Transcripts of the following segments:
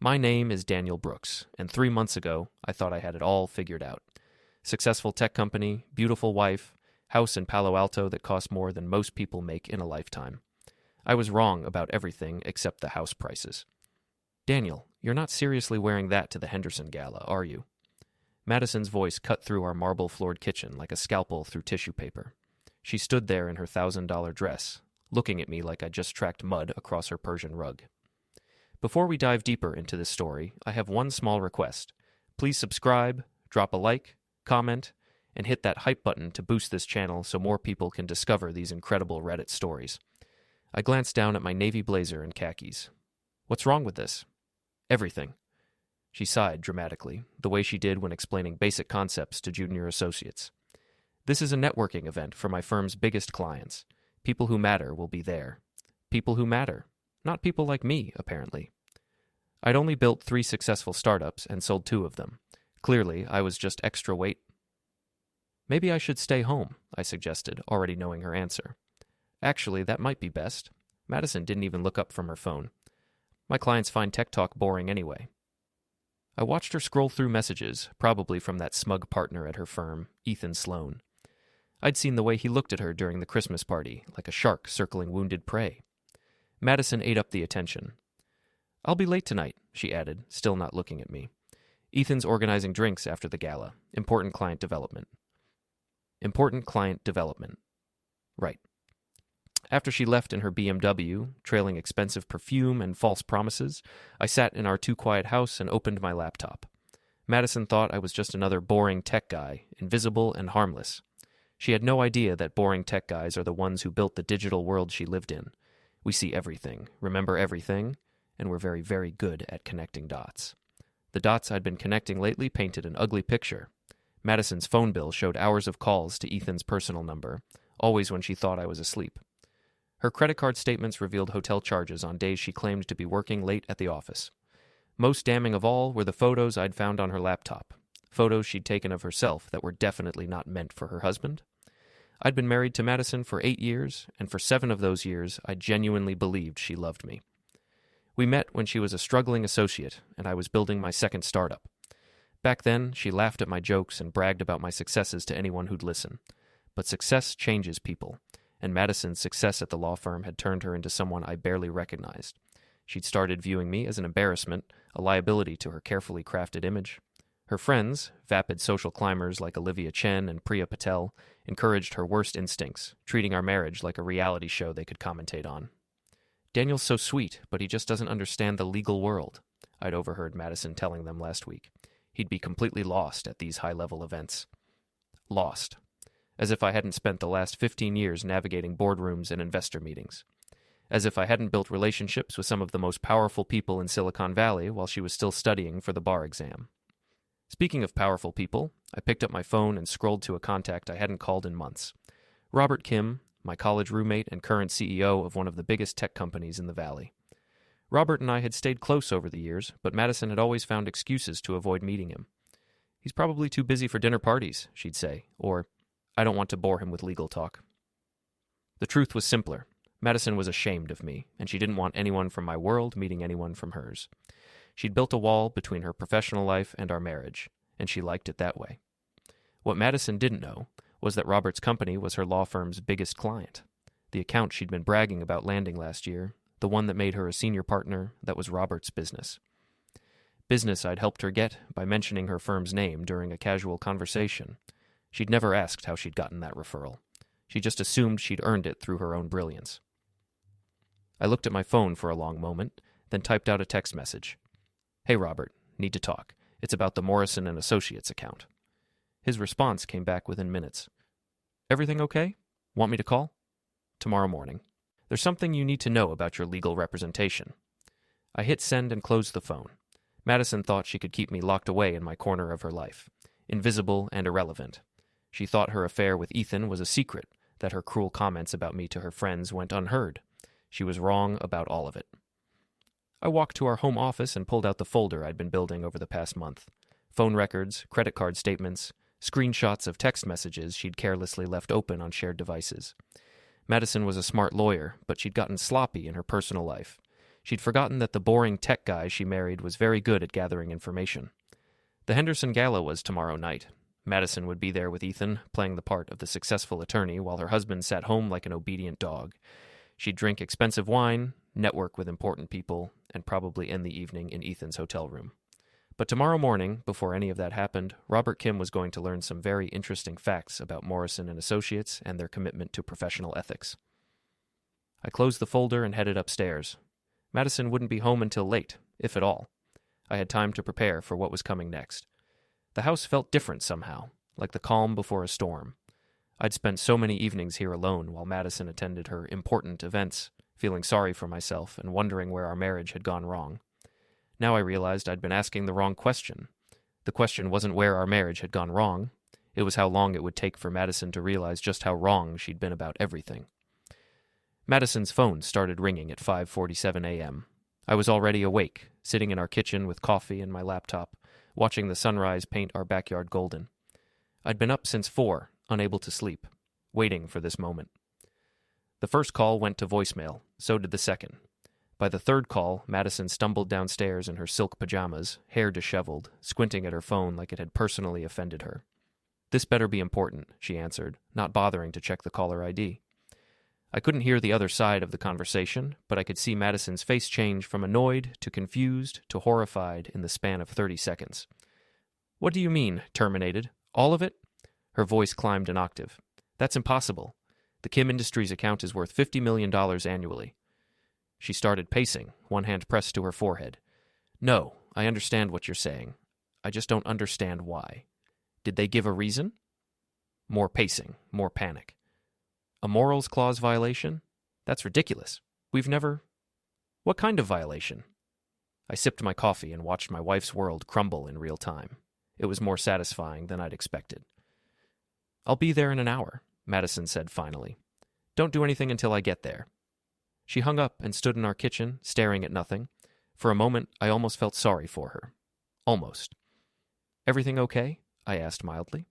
My name is Daniel Brooks, and 3 months ago, I thought I had it all figured out. Successful tech company, beautiful wife, house in Palo Alto that costs more than most people make in a lifetime. I was wrong about everything except the house prices. Daniel, you're not seriously wearing that to the Henderson Gala, are you? Madison's voice cut through our marble-floored kitchen like a scalpel through tissue paper. She stood there in her $1,000 dress, looking at me like I'd just tracked mud across her Persian rug. Before we dive deeper into this story, I have one small request. Please subscribe, drop a like, comment, and hit that hype button to boost this channel so more people can discover these incredible Reddit stories. I glanced down at my navy blazer and khakis. What's wrong with this? Everything. She sighed dramatically, the way she did when explaining basic concepts to junior associates. This is a networking event for my firm's biggest clients. People who matter will be there. People who matter. Not people like me, apparently. I'd only built 3 successful startups and sold 2 of them. Clearly, I was just extra weight. Maybe I should stay home, I suggested, already knowing her answer. Actually, that might be best. Madison didn't even look up from her phone. My clients find tech talk boring anyway. I watched her scroll through messages, probably from that smug partner at her firm, Ethan Sloan. I'd seen the way he looked at her during the Christmas party, like a shark circling wounded prey. Madison ate up the attention. I'll be late tonight, she added, still not looking at me. Ethan's organizing drinks after the gala. Important client development. Important client development. Right. After she left in her BMW, trailing expensive perfume and false promises, I sat in our too-quiet house and opened my laptop. Madison thought I was just another boring tech guy, invisible and harmless. She had no idea that boring tech guys are the ones who built the digital world she lived in. We see everything, remember everything, and we're very, very good at connecting dots. The dots I'd been connecting lately painted an ugly picture. Madison's phone bill showed hours of calls to Ethan's personal number, always when she thought I was asleep. Her credit card statements revealed hotel charges on days she claimed to be working late at the office. Most damning of all were the photos I'd found on her laptop, photos she'd taken of herself that were definitely not meant for her husband. I'd been married to Madison for 8 years, and for 7 of those years, I genuinely believed she loved me. We met when she was a struggling associate, and I was building my second startup. Back then, she laughed at my jokes and bragged about my successes to anyone who'd listen. But success changes people, and Madison's success at the law firm had turned her into someone I barely recognized. She'd started viewing me as an embarrassment, a liability to her carefully crafted image. Her friends, vapid social climbers like Olivia Chen and Priya Patel, encouraged her worst instincts, treating our marriage like a reality show they could commentate on. Daniel's so sweet, but he just doesn't understand the legal world, I'd overheard Madison telling them last week. He'd be completely lost at these high-level events. Lost. As if I hadn't spent the last 15 years navigating boardrooms and investor meetings. As if I hadn't built relationships with some of the most powerful people in Silicon Valley while she was still studying for the bar exam. Speaking of powerful people, I picked up my phone and scrolled to a contact I hadn't called in months. Robert Kim, my college roommate and current CEO of one of the biggest tech companies in the Valley. Robert and I had stayed close over the years, but Madison had always found excuses to avoid meeting him. He's probably too busy for dinner parties, she'd say, or, I don't want to bore him with legal talk. The truth was simpler. Madison was ashamed of me, and she didn't want anyone from my world meeting anyone from hers. She'd built a wall between her professional life and our marriage, and she liked it that way. What Madison didn't know was that Robert's company was her law firm's biggest client. The account she'd been bragging about landing last year, the one that made her a senior partner, that was Robert's business. Business I'd helped her get by mentioning her firm's name during a casual conversation. She'd never asked how she'd gotten that referral. She just assumed she'd earned it through her own brilliance. I looked at my phone for a long moment, then typed out a text message. Hey, Robert, need to talk. It's about the Morrison & Associates account. His response came back within minutes. Everything okay? Want me to call? Tomorrow morning. There's something you need to know about your legal representation. I hit send and closed the phone. Madison thought she could keep me locked away in my corner of her life, invisible and irrelevant. She thought her affair with Ethan was a secret, that her cruel comments about me to her friends went unheard. She was wrong about all of it. I walked to our home office and pulled out the folder I'd been building over the past month. Phone records, credit card statements, screenshots of text messages she'd carelessly left open on shared devices. Madison was a smart lawyer, but she'd gotten sloppy in her personal life. She'd forgotten that the boring tech guy she married was very good at gathering information. The Henderson Gala was tomorrow night. Madison would be there with Ethan, playing the part of the successful attorney, while her husband sat home like an obedient dog. She'd drink expensive wine, network with important people, and probably end the evening in Ethan's hotel room. But tomorrow morning, before any of that happened, Robert Kim was going to learn some very interesting facts about Morrison and Associates and their commitment to professional ethics. I closed the folder and headed upstairs. Madison wouldn't be home until late, if at all. I had time to prepare for what was coming next. The house felt different somehow, like the calm before a storm. I'd spent so many evenings here alone while Madison attended her important events, feeling sorry for myself and wondering where our marriage had gone wrong. Now I realized I'd been asking the wrong question. The question wasn't where our marriage had gone wrong. It was how long it would take for Madison to realize just how wrong she'd been about everything. Madison's phone started ringing at 5:47 a.m. I was already awake, sitting in our kitchen with coffee and my laptop, watching the sunrise paint our backyard golden. I'd been up since 4, unable to sleep, waiting for this moment. The first call went to voicemail, so did the second. By the third call, Madison stumbled downstairs in her silk pajamas, hair disheveled, squinting at her phone like it had personally offended her. "This better be important," she answered, not bothering to check the caller ID. I couldn't hear the other side of the conversation, but I could see Madison's face change from annoyed to confused to horrified in the span of 30 seconds. "What do you mean, terminated? All of it?" Her voice climbed an octave. "That's impossible. The Kim Industries account is worth $50 million annually." She started pacing, one hand pressed to her forehead. "No, I understand what you're saying. I just don't understand why. Did they give a reason?" More pacing, more panic. "A morals clause violation? That's ridiculous. We've never—" "What kind of violation?" I sipped my coffee and watched my wife's world crumble in real time. It was more satisfying than I'd expected. "I'll be there in an hour," Madison said finally. "Don't do anything until I get there." She hung up and stood in our kitchen, staring at nothing. For a moment, I almost felt sorry for her. Almost. "Everything okay?" I asked mildly.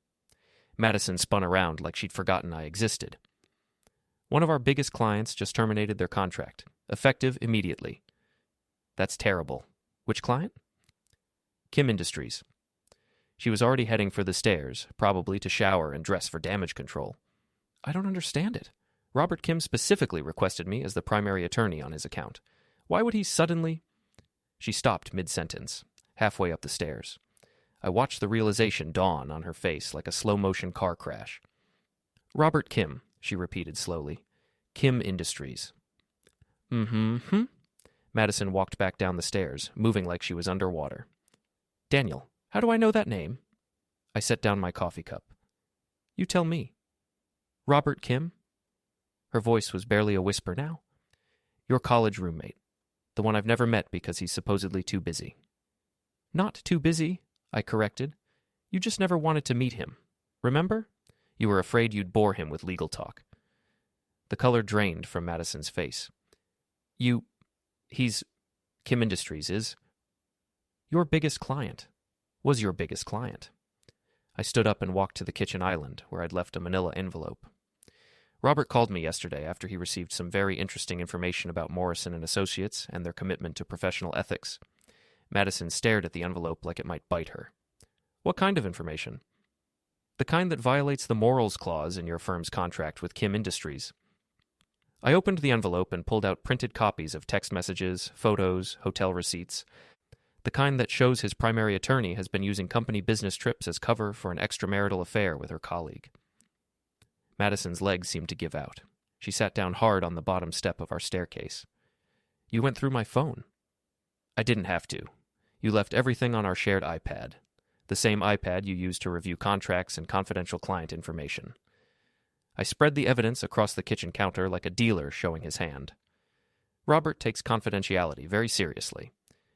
Madison spun around like she'd forgotten I existed. "One of our biggest clients just terminated their contract, effective immediately." "That's terrible. Which client?" "Kim Industries." She was already heading for the stairs, probably to shower and dress for damage control. "I don't understand it. Robert Kim specifically requested me as the primary attorney on his account. Why would he suddenly—" She stopped mid-sentence, halfway up the stairs. I watched the realization dawn on her face like a slow-motion car crash. "Robert Kim," she repeated slowly. "Kim Industries." Mm-hmm. Madison walked back down the stairs, moving like she was underwater. "Daniel, how do I know that name?" I set down my coffee cup. "You tell me." "Robert Kim?" Her voice was barely a whisper now. "Your college roommate. The one I've never met because he's supposedly too busy." "Not too busy," I corrected. "You just never wanted to meet him. Remember? You were afraid you'd bore him with legal talk." The color drained from Madison's face. He's Kim Industries is your biggest client. Was your biggest client." I stood up and walked to the kitchen island, where I'd left a manila envelope. "Robert called me yesterday after he received some very interesting information about Morrison and Associates and their commitment to professional ethics." Madison stared at the envelope like it might bite her. "What kind of information?" "The kind that violates the morals clause in your firm's contract with Kim Industries." I opened the envelope and pulled out printed copies of text messages, photos, hotel receipts. The kind that shows his primary attorney has been using company business trips as cover for an extramarital affair with her colleague. Madison's legs seemed to give out. She sat down hard on the bottom step of our staircase. "You went through my phone." "I didn't have to. You left everything on our shared iPad. The same iPad you used to review contracts and confidential client information." I spread the evidence across the kitchen counter like a dealer showing his hand. "Robert takes confidentiality very seriously.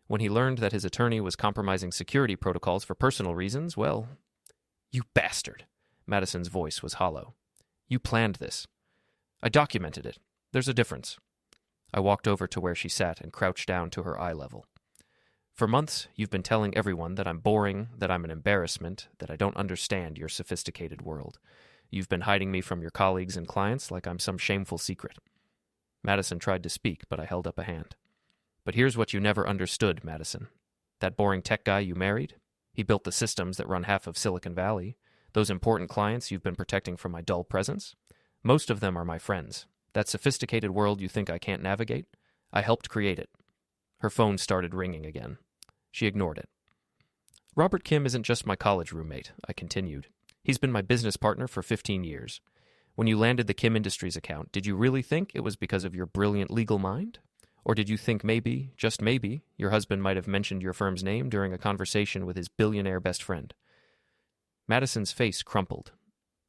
When he learned that his attorney was compromising security protocols for personal reasons, well—" "You bastard!" Madison's voice was hollow. "You planned this." "I documented it. There's a difference." I walked over to where she sat and crouched down to her eye level. "For months, you've been telling everyone that I'm boring, that I'm an embarrassment, that I don't understand your sophisticated world. You've been hiding me from your colleagues and clients like I'm some shameful secret." Madison tried to speak, but I held up a hand. But here's what you never understood, Madison. That boring tech guy you married? He built the systems that run half of Silicon Valley. Those important clients you've been protecting from my dull presence? Most of them are my friends. That sophisticated world you think I can't navigate? I helped create it. Her phone started ringing again. She ignored it. Robert Kim isn't just my college roommate, I continued. He's been my business partner for 15 years. When you landed the Kim Industries account, did you really think it was because of your brilliant legal mind? Or did you think maybe, just maybe, your husband might have mentioned your firm's name during a conversation with his billionaire best friend? Madison's face crumpled.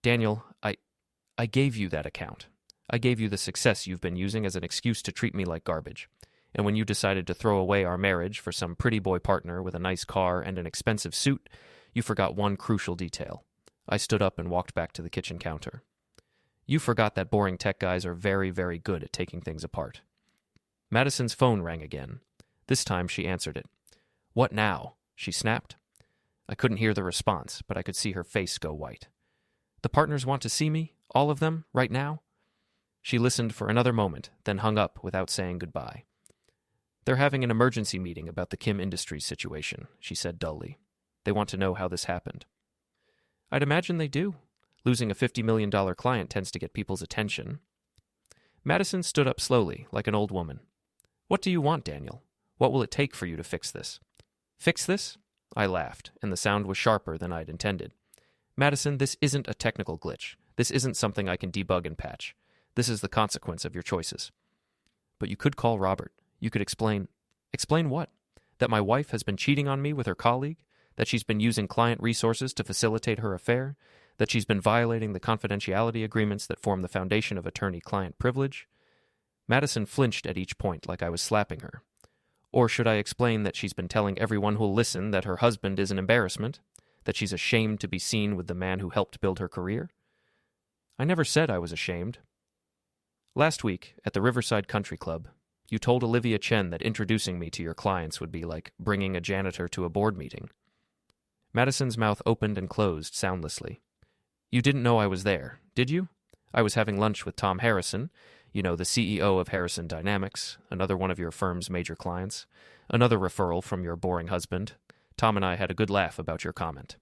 Daniel, I gave you that account. I gave you the success you've been using as an excuse to treat me like garbage. And when you decided to throw away our marriage for some pretty boy partner with a nice car and an expensive suit, you forgot one crucial detail. I stood up and walked back to the kitchen counter. You forgot that boring tech guys are very, very good at taking things apart. Madison's phone rang again. This time she answered it. What now? She snapped. I couldn't hear the response, but I could see her face go white. The partners want to see me? All of them? Right now? She listened for another moment, then hung up without saying goodbye. They're having an emergency meeting about the Kim Industries situation, she said dully. They want to know how this happened. I'd imagine they do. Losing a $50 million client tends to get people's attention. Madison stood up slowly, like an old woman. What do you want, Daniel? What will it take for you to fix this? Fix this? I laughed, and the sound was sharper than I'd intended. Madison, this isn't a technical glitch. This isn't something I can debug and patch. This is the consequence of your choices. But you could call Robert. You could explain. Explain what? That my wife has been cheating on me with her colleague? That she's been using client resources to facilitate her affair? That she's been violating the confidentiality agreements that form the foundation of attorney-client privilege? Madison flinched at each point like I was slapping her. Or should I explain that she's been telling everyone who'll listen that her husband is an embarrassment? That she's ashamed to be seen with the man who helped build her career? I never said I was ashamed. Last week, at the Riverside Country Club, you told Olivia Chen that introducing me to your clients would be like bringing a janitor to a board meeting. Madison's mouth opened and closed soundlessly. You didn't know I was there, did you? I was having lunch with Tom Harrison, you know, the CEO of Harrison Dynamics, another one of your firm's major clients, another referral from your boring husband. Tom and I had a good laugh about your comment.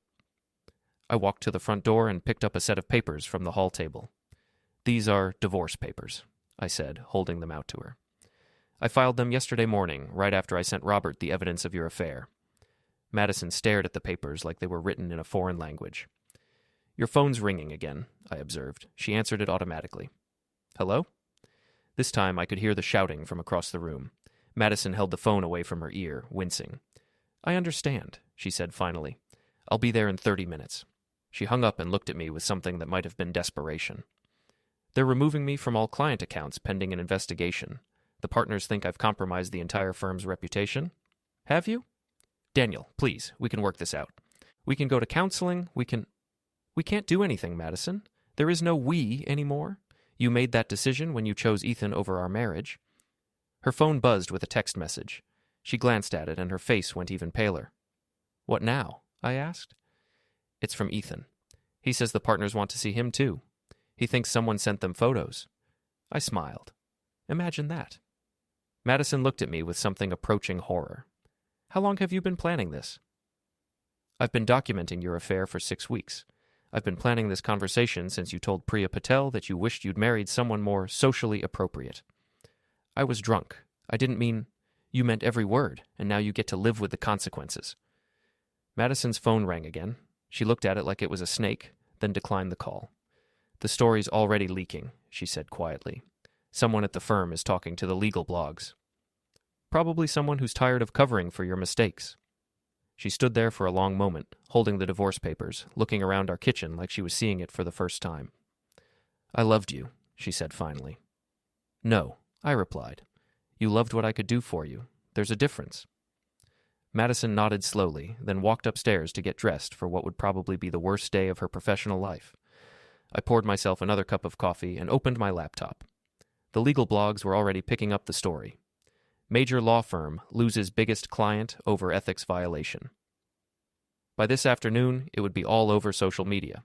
I walked to the front door and picked up a set of papers from the hall table. These are divorce papers, I said, holding them out to her. I filed them yesterday morning, right after I sent Robert the evidence of your affair. Madison stared at the papers like they were written in a foreign language. Your phone's ringing again, I observed. She answered it automatically. Hello? This time I could hear the shouting from across the room. Madison held the phone away from her ear, wincing. I understand, she said finally. I'll be there in 30 minutes. She hung up and looked at me with something that might have been desperation. They're removing me from all client accounts pending an investigation. The partners think I've compromised the entire firm's reputation. Have you? Daniel, please, we can work this out. We can go to counseling, We can't do anything, Madison. There is no we anymore. You made that decision when you chose Ethan over our marriage. Her phone buzzed with a text message. She glanced at it and her face went even paler. What now? I asked. It's from Ethan. He says the partners want to see him too. He thinks someone sent them photos. I smiled. Imagine that. Madison looked at me with something approaching horror. How long have you been planning this? I've been documenting your affair for 6 weeks. I've been planning this conversation since you told Priya Patel that you wished you'd married someone more socially appropriate. I was drunk. I didn't mean... You meant every word, and now you get to live with the consequences. Madison's phone rang again. She looked at it like it was a snake, then declined the call. The story's already leaking, she said quietly. Someone at the firm is talking to the legal blogs. Probably someone who's tired of covering for your mistakes. She stood there for a long moment, holding the divorce papers, looking around our kitchen like she was seeing it for the first time. I loved you, she said finally. No, I replied. You loved what I could do for you. There's a difference. Madison nodded slowly, then walked upstairs to get dressed for what would probably be the worst day of her professional life. I poured myself another cup of coffee and opened my laptop. The legal blogs were already picking up the story. Major law firm loses biggest client over ethics violation. By this afternoon, it would be all over social media.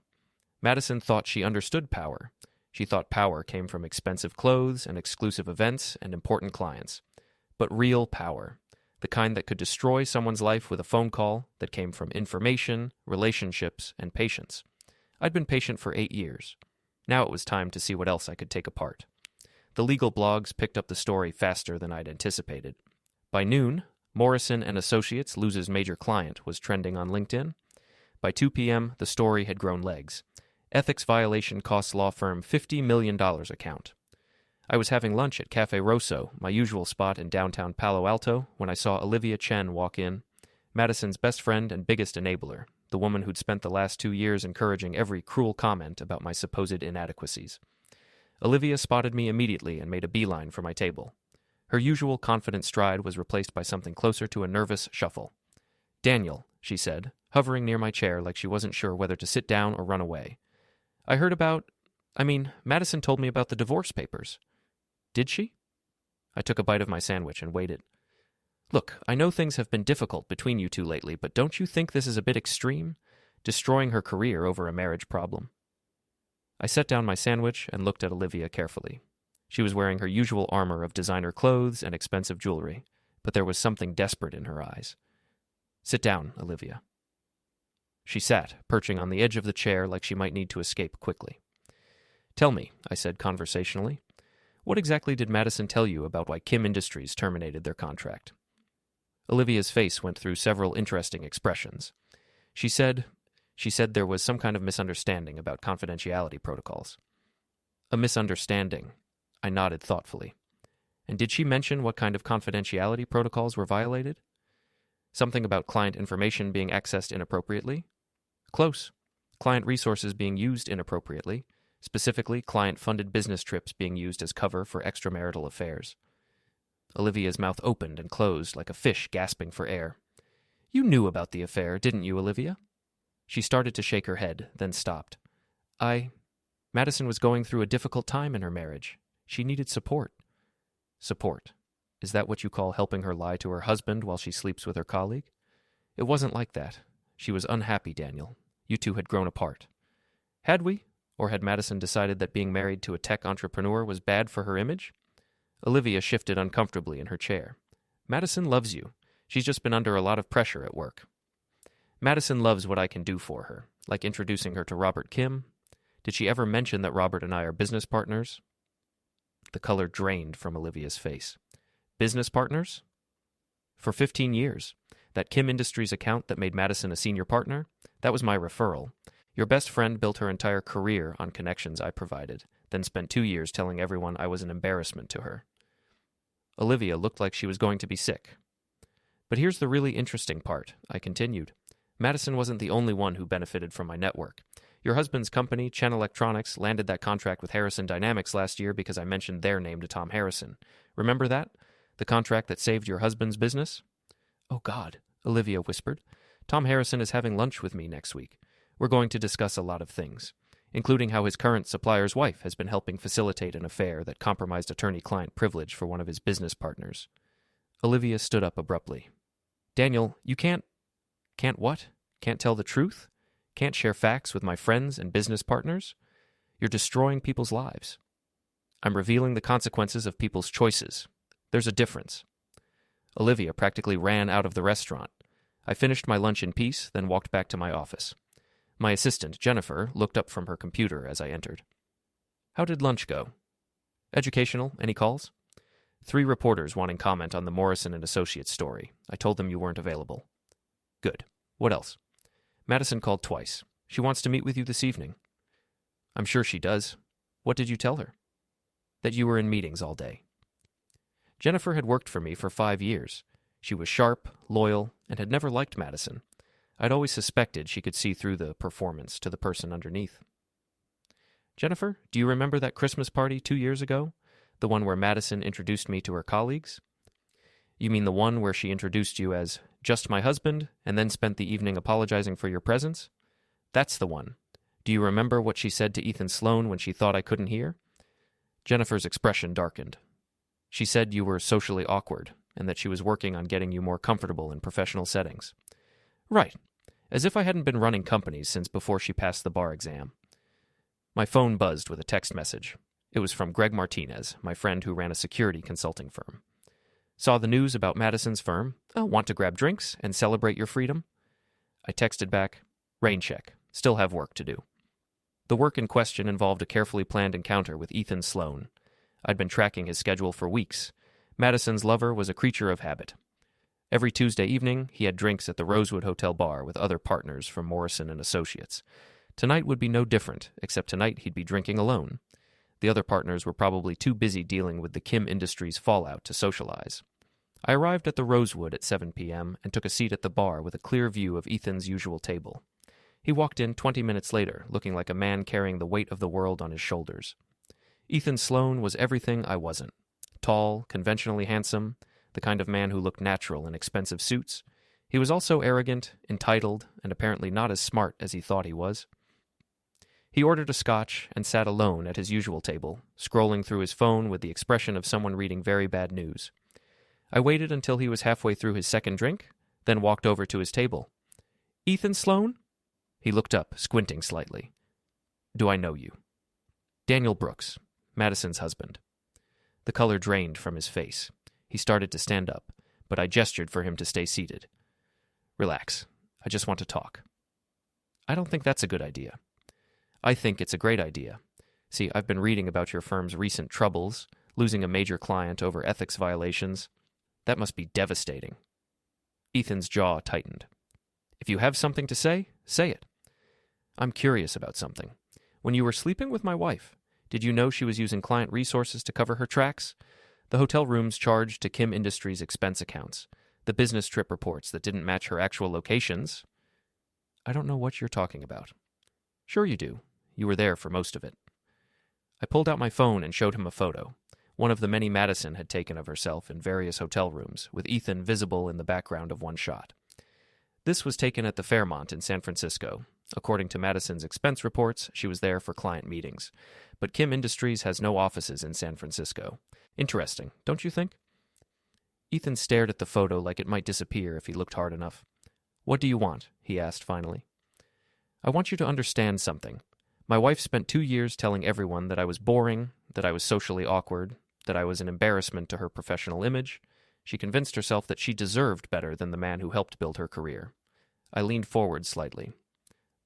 Madison thought she understood power. She thought power came from expensive clothes and exclusive events and important clients. but real power. The kind that could destroy someone's life with a phone call that came from information, relationships, and patience. I'd been patient for 8 years. Now it was time to see what else I could take apart. The legal blogs picked up the story faster than I'd anticipated. By noon, Morrison and Associates loses major client was trending on LinkedIn. By 2 p.m., the story had grown legs. Ethics violation costs law firm $50 million account. I was having lunch at Cafe Rosso, my usual spot in downtown Palo Alto, when I saw Olivia Chen walk in, Madison's best friend and biggest enabler, the woman who'd spent the last 2 years encouraging every cruel comment about my supposed inadequacies. Olivia spotted me immediately and made a beeline for my table. Her usual confident stride was replaced by something closer to a nervous shuffle. "Daniel," she said, hovering near my chair like she wasn't sure whether to sit down or run away. "I heard about... Madison told me about the divorce papers." "Did she?" I took a bite of my sandwich and waited. "Look, I know things have been difficult between you two lately, but don't you think this is a bit extreme? Destroying her career over a marriage problem." I set down my sandwich and looked at Olivia carefully. She was wearing her usual armor of designer clothes and expensive jewelry, but there was something desperate in her eyes. "Sit down, Olivia." She sat, perching on the edge of the chair like she might need to escape quickly. "Tell me," I said conversationally, "what exactly did Madison tell you about why Kim Industries terminated their contract?" Olivia's face went through several interesting expressions. She said there was some kind of misunderstanding about confidentiality protocols. "A misunderstanding," I nodded thoughtfully. "And did she mention what kind of confidentiality protocols were violated?" "Something about client information being accessed inappropriately?" "Close. Client resources being used inappropriately. Specifically, client-funded business trips being used as cover for extramarital affairs." Olivia's mouth opened and closed like a fish gasping for air. "You knew about the affair, didn't you, Olivia?" She started to shake her head, then stopped. Madison was going through a difficult time in her marriage. She needed support." "Support? Is that what you call helping her lie to her husband while she sleeps with her colleague?" "It wasn't like that. She was unhappy, Daniel. You two had grown apart." "Had we? Or had Madison decided that being married to a tech entrepreneur was bad for her image?" Olivia shifted uncomfortably in her chair. "Madison loves you. She's just been under a lot of pressure at work." "Madison loves what I can do for her, like introducing her to Robert Kim. Did she ever mention that Robert and I are business partners?" The color drained from Olivia's face. "Business partners?" "For 15 years. That Kim Industries account that made Madison a senior partner, that was my referral. Your best friend built her entire career on connections I provided, then spent 2 years telling everyone I was an embarrassment to her." Olivia looked like she was going to be sick. "But here's the really interesting part," I continued. "Madison wasn't the only one who benefited from my network. Your husband's company, Chen Electronics, landed that contract with Harrison Dynamics last year because I mentioned their name to Tom Harrison. Remember that? The contract that saved your husband's business?" "Oh, God," Olivia whispered. "Tom Harrison is having lunch with me next week. We're going to discuss a lot of things, including how his current supplier's wife has been helping facilitate an affair that compromised attorney-client privilege for one of his business partners." Olivia stood up abruptly. "Daniel, you can't..." "Can't what? Can't tell the truth? Can't share facts with my friends and business partners? You're destroying people's lives." "I'm revealing the consequences of people's choices. There's a difference." Olivia practically ran out of the restaurant. I finished my lunch in peace, then walked back to my office. My assistant, Jennifer, looked up from her computer as I entered. "How did lunch go?" "Educational. Any calls?" 3 reporters wanting comment on the Morrison and Associates story. I told them you weren't available." "Good. What else?" "Madison called twice. She wants to meet with you this evening." "I'm sure she does. What did you tell her?" "That you were in meetings all day." Jennifer had worked for me for 5 years. She was sharp, loyal, and had never liked Madison. I'd always suspected she could see through the performance to the person underneath. "Jennifer, do you remember that Christmas party 2 years ago? The one where Madison introduced me to her colleagues?" "You mean the one where she introduced you as just my husband and then spent the evening apologizing for your presence?" "That's the one. Do you remember what she said to Ethan Sloan when she thought I couldn't hear?" Jennifer's expression darkened. "She said you were socially awkward and that she was working on getting you more comfortable in professional settings." "Right. As if I hadn't been running companies since before she passed the bar exam." My phone buzzed with a text message. It was from Greg Martinez, my friend who ran a security consulting firm. Saw the news about Madison's firm. Oh, want to grab drinks and celebrate your freedom? I texted back, rain check. Still have work to do. The work in question involved a carefully planned encounter with Ethan Sloan. I'd been tracking his schedule for weeks. Madison's lover was a creature of habit. Every Tuesday evening, he had drinks at the Rosewood Hotel bar with other partners from Morrison and Associates. Tonight would be no different, except tonight he'd be drinking alone. The other partners were probably too busy dealing with the Kim Industries fallout to socialize. I arrived at the Rosewood at 7 p.m. and took a seat at the bar with a clear view of Ethan's usual table. He walked in 20 minutes later, looking like a man carrying the weight of the world on his shoulders. Ethan Sloan was everything I wasn't. Tall, conventionally handsome, the kind of man who looked natural in expensive suits. He was also arrogant, entitled, and apparently not as smart as he thought he was. He ordered a scotch and sat alone at his usual table, scrolling through his phone with the expression of someone reading very bad news. I waited until he was halfway through his second drink, then walked over to his table. "Ethan Sloan?" He looked up, squinting slightly. "Do I know you?" "Daniel Brooks, Madison's husband." The color drained from his face. He started to stand up, but I gestured for him to stay seated. "Relax. I just want to talk." "I don't think that's a good idea." "I think it's a great idea. See, I've been reading about your firm's recent troubles, losing a major client over ethics violations. That must be devastating." Ethan's jaw tightened. "If you have something to say, say it." "I'm curious about something. When you were sleeping with my wife, did you know she was using client resources to cover her tracks? The hotel rooms charged to Kim Industries expense accounts, the business trip reports that didn't match her actual locations." "I don't know what you're talking about." "Sure you do. You were there for most of it." I pulled out my phone and showed him a photo, one of the many Madison had taken of herself in various hotel rooms, with Ethan visible in the background of one shot. This was taken at the Fairmont in San Francisco. According to Madison's expense reports, she was there for client meetings. But Kim Industries has no offices in San Francisco. Interesting, don't you think? Ethan stared at the photo like it might disappear if he looked hard enough. "What do you want?" he asked finally. "I want you to understand something. My wife spent 2 years telling everyone that I was boring, that I was socially awkward, that I was an embarrassment to her professional image. She convinced herself that she deserved better than the man who helped build her career." I leaned forward slightly.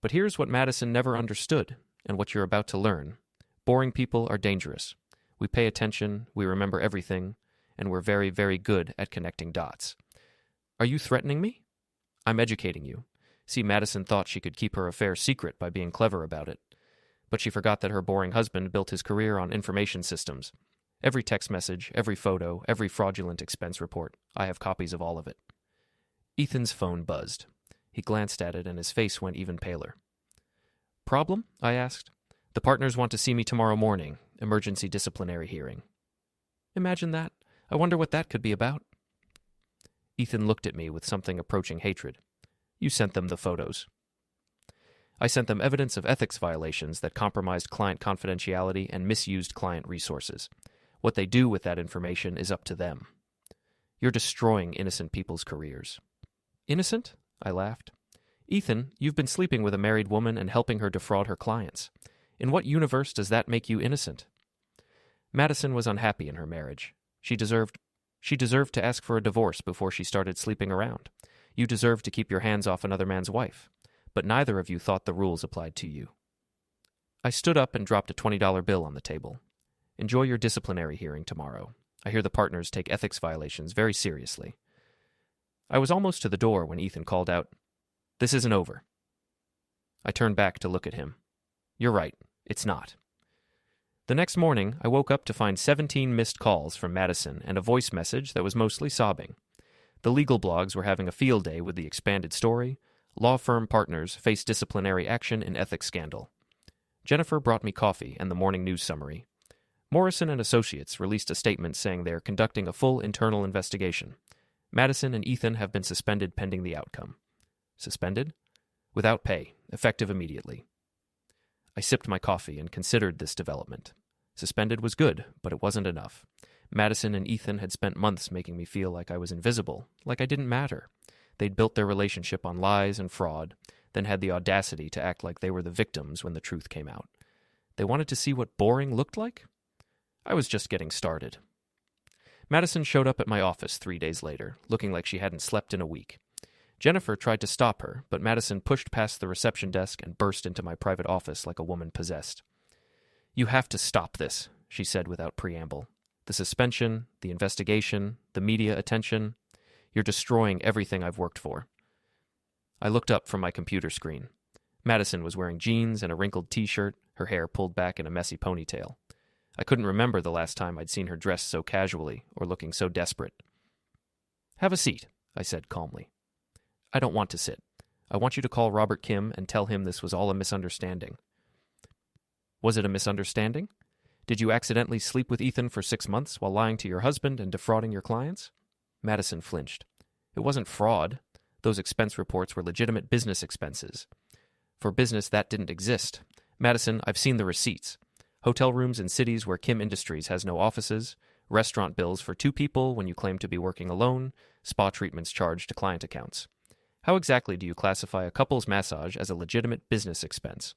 "But here's what Madison never understood, and what you're about to learn. Boring people are dangerous. We pay attention, we remember everything, and we're very, very good at connecting dots." "Are you threatening me?" "I'm educating you. See, Madison thought she could keep her affair secret by being clever about it. But she forgot that her boring husband built his career on information systems. Every text message, every photo, every fraudulent expense report. I have copies of all of it." Ethan's phone buzzed. He glanced at it and his face went even paler. "Problem?" I asked. "The partners want to see me tomorrow morning. Emergency disciplinary hearing." "Imagine that. I wonder what that could be about." Ethan looked at me with something approaching hatred. "You sent them the photos." "I sent them evidence of ethics violations that compromised client confidentiality and misused client resources. What they do with that information is up to them. You're destroying innocent people's careers." "Innocent?" I laughed. "Ethan, you've been sleeping with a married woman and helping her defraud her clients. In what universe does that make you innocent?" "Madison was unhappy in her marriage. She deserved to ask for a divorce before she started sleeping around. You deserve to keep your hands off another man's wife. But neither of you thought the rules applied to you." I stood up and dropped a $20 bill on the table. "Enjoy your disciplinary hearing tomorrow. I hear the partners take ethics violations very seriously." I was almost to the door when Ethan called out, "This isn't over." I turned back to look at him. "You're right, it's not." The next morning, I woke up to find 17 missed calls from Madison and a voice message that was mostly sobbing. The legal blogs were having a field day with the expanded story. Law firm partners face disciplinary action in ethics scandal. Jennifer brought me coffee and the morning news summary. Morrison and Associates released a statement saying they are conducting a full internal investigation. Madison and Ethan have been suspended pending the outcome. Suspended? Without pay, effective immediately. I sipped my coffee and considered this development. Suspended was good, but it wasn't enough. Madison and Ethan had spent months making me feel like I was invisible, like I didn't matter. They'd built their relationship on lies and fraud, then had the audacity to act like they were the victims when the truth came out. They wanted to see what boring looked like? I was just getting started. Madison showed up at my office 3 days later, looking like she hadn't slept in a week. Jennifer tried to stop her, but Madison pushed past the reception desk and burst into my private office like a woman possessed. "You have to stop this," she said without preamble. "The suspension, the investigation, the media attention. You're destroying everything I've worked for." I looked up from my computer screen. Madison was wearing jeans and a wrinkled t-shirt, her hair pulled back in a messy ponytail. I couldn't remember the last time I'd seen her dressed so casually or looking so desperate. "Have a seat," I said calmly. "I don't want to sit. I want you to call Robert Kim and tell him this was all a misunderstanding." "Was it a misunderstanding? Did you accidentally sleep with Ethan for 6 months while lying to your husband and defrauding your clients?" Madison flinched. "It wasn't fraud. Those expense reports were legitimate business expenses. For business that didn't exist. Madison, I've seen the receipts. Hotel rooms in cities where Kim Industries has no offices, restaurant bills for 2 people when you claim to be working alone, spa treatments charged to client accounts. How exactly do you classify a couple's massage as a legitimate business expense?"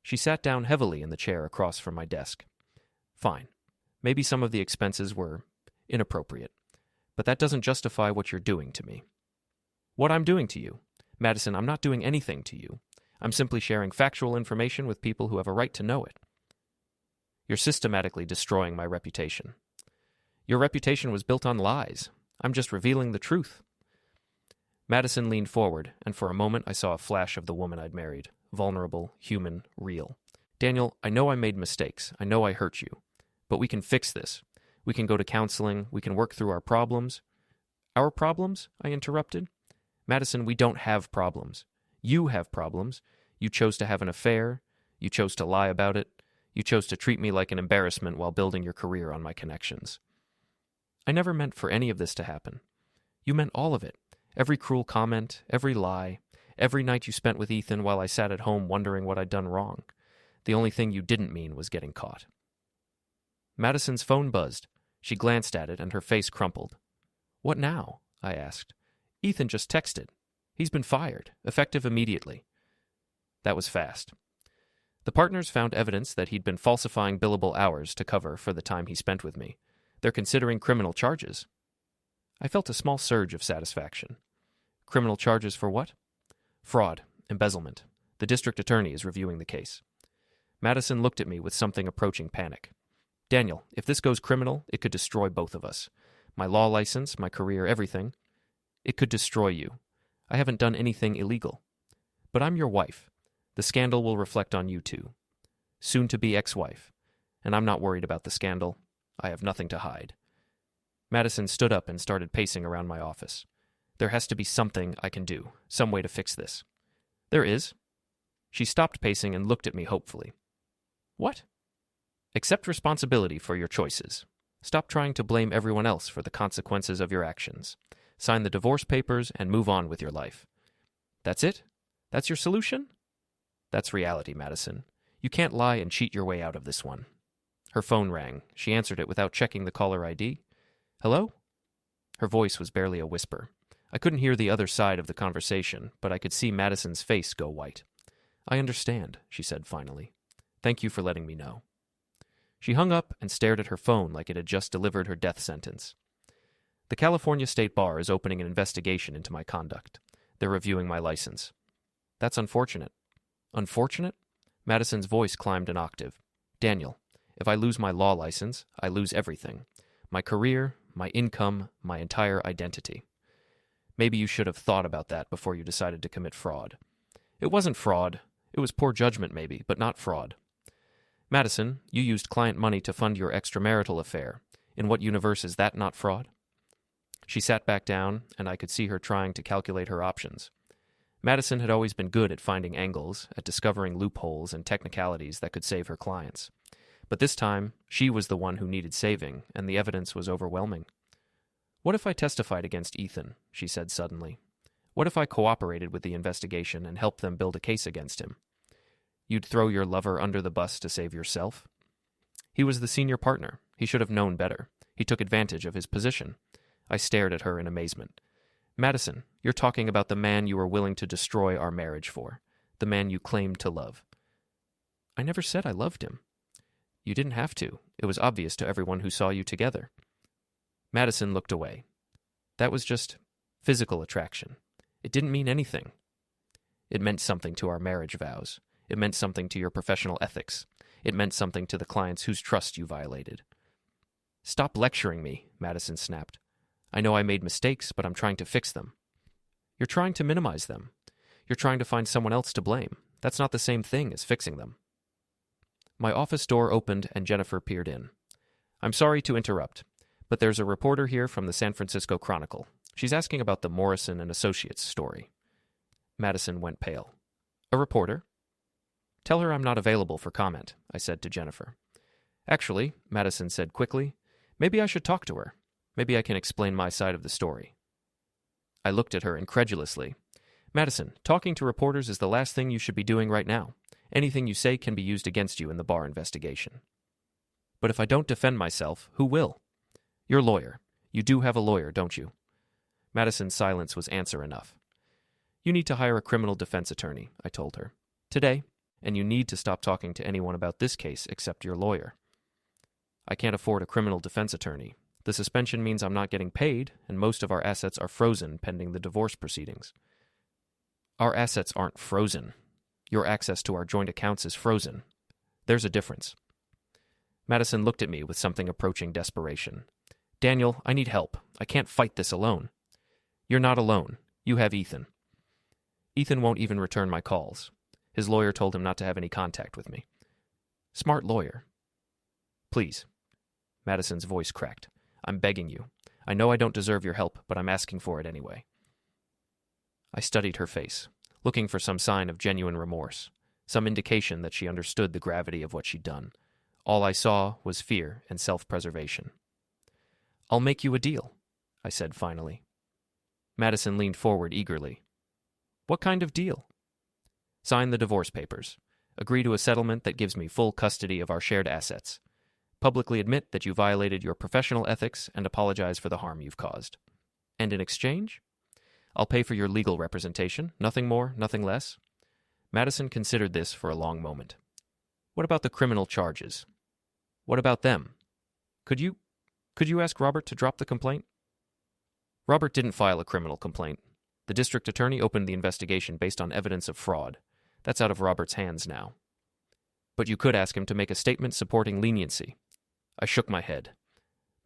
She sat down heavily in the chair across from my desk. "Fine. Maybe some of the expenses were inappropriate. But that doesn't justify what you're doing to me." "What I'm doing to you? Madison, I'm not doing anything to you. I'm simply sharing factual information with people who have a right to know it." "You're systematically destroying my reputation." "Your reputation was built on lies. I'm just revealing the truth." Madison leaned forward, and for a moment I saw a flash of the woman I'd married. Vulnerable, human, real. "Daniel, I know I made mistakes. I know I hurt you. But we can fix this. We can go to counseling. We can work through our problems." "Our problems?" I interrupted. "Madison, we don't have problems. You have problems. You chose to have an affair. You chose to lie about it. You chose to treat me like an embarrassment while building your career on my connections. I never meant for any of this to happen. You meant all of it. Every cruel comment, every lie, every night you spent with Ethan while I sat at home wondering what I'd done wrong. The only thing you didn't mean was getting caught." Madison's phone buzzed. She glanced at it and her face crumpled. "What now?" I asked. "Ethan just texted. He's been fired, effective immediately." That was fast. The partners found evidence that he'd been falsifying billable hours to cover for the time he spent with me. They're considering criminal charges. I felt a small surge of satisfaction. Criminal charges for what? Fraud, embezzlement. The district attorney is reviewing the case. Madison looked at me with something approaching panic. "Daniel, if this goes criminal, it could destroy both of us. My law license, my career, everything. It could destroy you. I haven't done anything illegal. But I'm your wife. The scandal will reflect on you too. Soon-to-be ex-wife. And I'm not worried about the scandal. I have nothing to hide." Madison stood up and started pacing around my office. "There has to be something I can do, some way to fix this." "There is." She stopped pacing and looked at me hopefully. "What?" "Accept responsibility for your choices. Stop trying to blame everyone else for the consequences of your actions. Sign the divorce papers and move on with your life." "That's it? That's your solution?" "That's reality, Madison. You can't lie and cheat your way out of this one." Her phone rang. She answered it without checking the caller ID. "Hello?" Her voice was barely a whisper. I couldn't hear the other side of the conversation, but I could see Madison's face go white. "I understand," she said finally. "Thank you for letting me know." She hung up and stared at her phone like it had just delivered her death sentence. "The California State Bar is opening an investigation into my conduct. They're reviewing my license." "That's unfortunate." "Unfortunate?" Madison's voice climbed an octave. "Daniel, if I lose my law license, I lose everything. My career, my income, my entire identity. Maybe you should have thought about that before you decided to commit fraud." "It wasn't fraud. It was poor judgment maybe, but not fraud." "Madison, you used client money to fund your extramarital affair. In what universe is that not fraud?" She sat back down, and I could see her trying to calculate her options. Madison had always been good at finding angles, at discovering loopholes and technicalities that could save her clients. But this time, she was the one who needed saving, and the evidence was overwhelming. "What if I testified against Ethan?" she said suddenly. "What if I cooperated with the investigation and helped them build a case against him? You'd throw your lover under the bus to save yourself?" "He was the senior partner. He should have known better. He took advantage of his position." I stared at her in amazement. "Madison, you're talking about the man you were willing to destroy our marriage for, the man you claimed to love." "I never said I loved him." "You didn't have to. It was obvious to everyone who saw you together." Madison looked away. That was just physical attraction. It didn't mean anything. It meant something to our marriage vows. It meant something to your professional ethics. It meant something to the clients whose trust you violated. Stop lecturing me, Madison snapped. I know I made mistakes, but I'm trying to fix them. You're trying to minimize them. You're trying to find someone else to blame. That's not the same thing as fixing them. My office door opened and Jennifer peered in. I'm sorry to interrupt, but there's a reporter here from the San Francisco Chronicle. She's asking about the Morrison and Associates story. Madison went pale. A reporter? Tell her I'm not available for comment, I said to Jennifer. Actually, Madison said quickly, maybe I should talk to her. Maybe I can explain my side of the story. I looked at her incredulously. Madison, talking to reporters is the last thing you should be doing right now. Anything you say can be used against you in the Barr investigation. But if I don't defend myself, who will? Your lawyer. You do have a lawyer, don't you? Madison's silence was answer enough. You need to hire a criminal defense attorney, I told her. Today, and you need to stop talking to anyone about this case except your lawyer. I can't afford a criminal defense attorney. The suspension means I'm not getting paid, and most of our assets are frozen pending the divorce proceedings. Our assets aren't frozen. Your access to our joint accounts is frozen. There's a difference. Madison looked at me with something approaching desperation. Daniel, I need help. I can't fight this alone. You're not alone. You have Ethan. Ethan won't even return my calls. His lawyer told him not to have any contact with me. Smart lawyer. Please. Madison's voice cracked. I'm begging you. I know I don't deserve your help, but I'm asking for it anyway. I studied her face, looking for some sign of genuine remorse, some indication that she understood the gravity of what she'd done. All I saw was fear and self-preservation. I'll make you a deal, I said finally. Madison leaned forward eagerly. What kind of deal? Sign the divorce papers. Agree to a settlement that gives me full custody of our shared assets. Publicly admit that you violated your professional ethics and apologize for the harm you've caused. And in exchange? I'll pay for your legal representation, nothing more, nothing less. Madison considered this for a long moment. What about the criminal charges? What about them? Could you ask Robert to drop the complaint? Robert didn't file a criminal complaint. The district attorney opened the investigation based on evidence of fraud. That's out of Robert's hands now. But you could ask him to make a statement supporting leniency. I shook my head.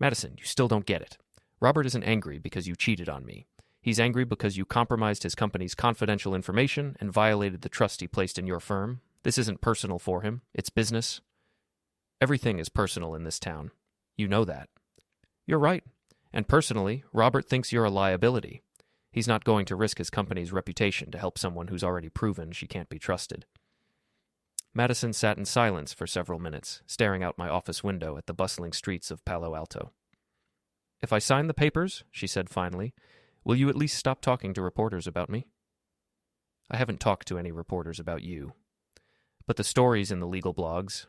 Madison, you still don't get it. Robert isn't angry because you cheated on me. He's angry because you compromised his company's confidential information and violated the trust he placed in your firm. This isn't personal for him. It's business. Everything is personal in this town. You know that. You're right. And personally, Robert thinks you're a liability. He's not going to risk his company's reputation to help someone who's already proven she can't be trusted. Madison sat in silence for several minutes, staring out my office window at the bustling streets of Palo Alto. If I sign the papers, she said finally, will you at least stop talking to reporters about me? I haven't talked to any reporters about you. But the stories in the legal blogs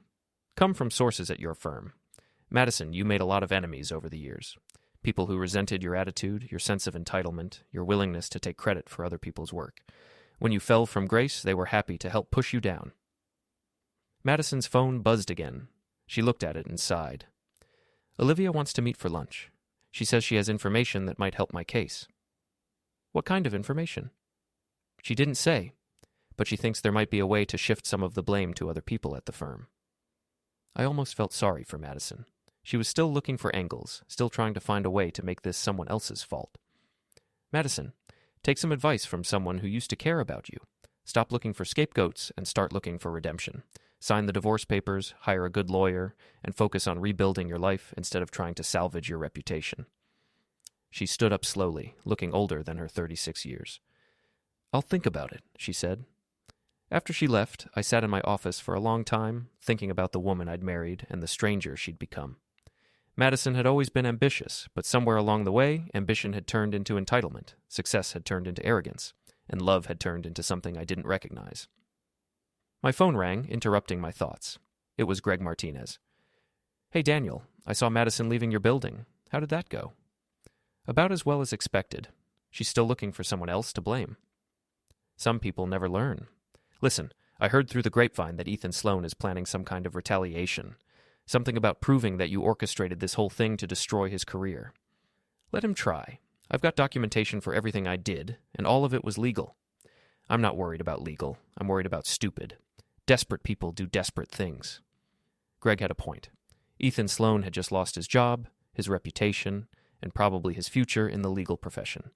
come from sources at your firm. Madison, you made a lot of enemies over the years. People who resented your attitude, your sense of entitlement, your willingness to take credit for other people's work. When you fell from grace, they were happy to help push you down. Madison's phone buzzed again. She looked at it and sighed. Olivia wants to meet for lunch. She says she has information that might help my case. What kind of information? She didn't say, but she thinks there might be a way to shift some of the blame to other people at the firm. I almost felt sorry for Madison. She was still looking for angles, still trying to find a way to make this someone else's fault. Madison, take some advice from someone who used to care about you. Stop looking for scapegoats and start looking for redemption. Sign the divorce papers, hire a good lawyer, and focus on rebuilding your life instead of trying to salvage your reputation. She stood up slowly, looking older than her 36 years. I'll think about it, she said. After she left, I sat in my office for a long time, thinking about the woman I'd married and the stranger she'd become. Madison had always been ambitious, but somewhere along the way, ambition had turned into entitlement, success had turned into arrogance, and love had turned into something I didn't recognize. My phone rang, interrupting my thoughts. It was Greg Martinez. Hey, Daniel, I saw Madison leaving your building. How did that go? About as well as expected. She's still looking for someone else to blame. Some people never learn. Listen, I heard through the grapevine that Ethan Sloan is planning some kind of retaliation. Something about proving that you orchestrated this whole thing to destroy his career. Let him try. I've got documentation for everything I did, and all of it was legal. I'm not worried about legal. I'm worried about stupid. Desperate people do desperate things. Greg had a point. Ethan Sloan had just lost his job, his reputation, and probably his future in the legal profession.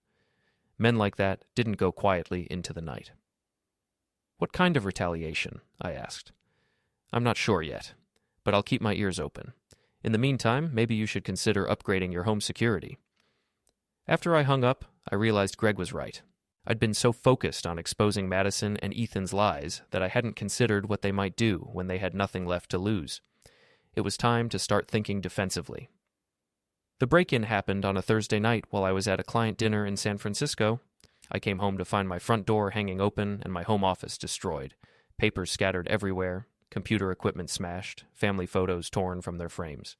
Men like that didn't go quietly into the night. What kind of retaliation? I asked. I'm not sure yet, but I'll keep my ears open. In the meantime, maybe you should consider upgrading your home security. After I hung up, I realized Greg was right. I'd been so focused on exposing Madison and Ethan's lies that I hadn't considered what they might do when they had nothing left to lose. It was time to start thinking defensively. The break-in happened on a Thursday night while I was at a client dinner in San Francisco. I came home to find my front door hanging open and my home office destroyed, papers scattered everywhere, computer equipment smashed, family photos torn from their frames.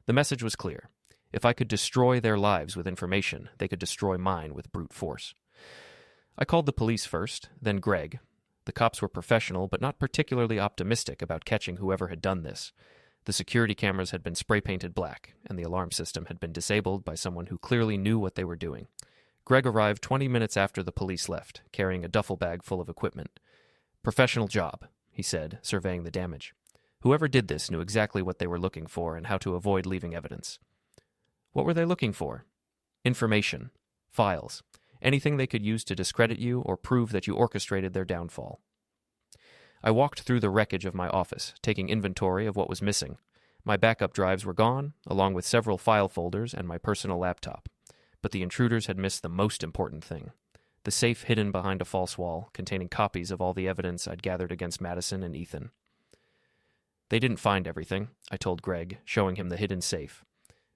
The message was clear. If I could destroy their lives with information, they could destroy mine with brute force. I called the police first, then Greg. The cops were professional, but not particularly optimistic about catching whoever had done this. The security cameras had been spray-painted black, and the alarm system had been disabled by someone who clearly knew what they were doing. Greg arrived 20 minutes after the police left, carrying a duffel bag full of equipment. "Professional job," he said, surveying the damage. Whoever did this knew exactly what they were looking for and how to avoid leaving evidence. What were they looking for? Information. Files. Anything they could use to discredit you or prove that you orchestrated their downfall. I walked through the wreckage of my office, taking inventory of what was missing. My backup drives were gone, along with several file folders and my personal laptop. But the intruders had missed the most important thing. The safe hidden behind a false wall, containing copies of all the evidence I'd gathered against Madison and Ethan. They didn't find everything, I told Greg, showing him the hidden safe.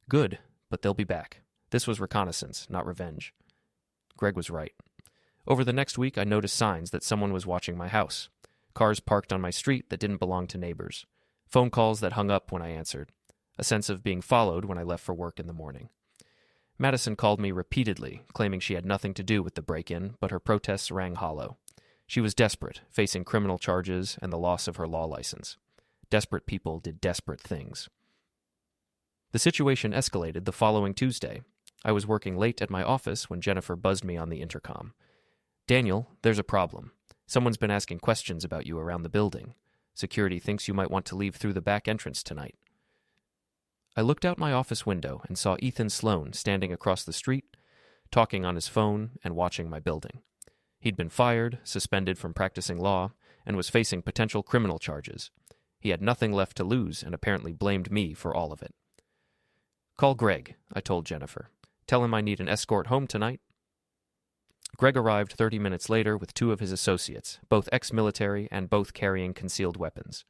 Good, but they'll be back. This was reconnaissance, not revenge. Greg was right. Over the next week, I noticed signs that someone was watching my house. Cars parked on my street that didn't belong to neighbors. Phone calls that hung up when I answered. A sense of being followed when I left for work in the morning. Madison called me repeatedly, claiming she had nothing to do with the break-in, but her protests rang hollow. She was desperate, facing criminal charges and the loss of her law license. Desperate people did desperate things. The situation escalated the following Tuesday. I was working late at my office when Jennifer buzzed me on the intercom. "Daniel, there's a problem. Someone's been asking questions about you around the building. Security thinks you might want to leave through the back entrance tonight." I looked out my office window and saw Ethan Sloan standing across the street, talking on his phone and watching my building. He'd been fired, suspended from practicing law, and was facing potential criminal charges. He had nothing left to lose and apparently blamed me for all of it. "Call Greg," I told Jennifer. "Tell him I need an escort home tonight." Greg arrived 30 minutes later with two of his associates, both ex-military and both carrying concealed weapons.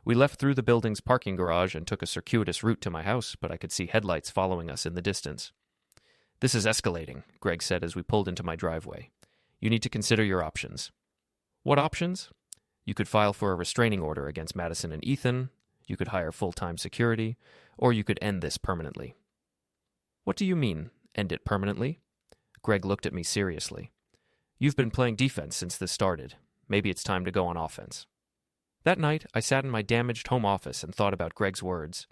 We left through the building's parking garage and took a circuitous route to my house, but I could see headlights following us in the distance. "This is escalating," Greg said as we pulled into my driveway. "You need to consider your options." "What options?" "You could file for a restraining order against Madison and Ethan, you could hire full-time security, or you could end this permanently." "What do you mean, end it permanently?" Greg looked at me seriously. "You've been playing defense since this started. Maybe it's time to go on offense." That night, I sat in my damaged home office and thought about Greg's words.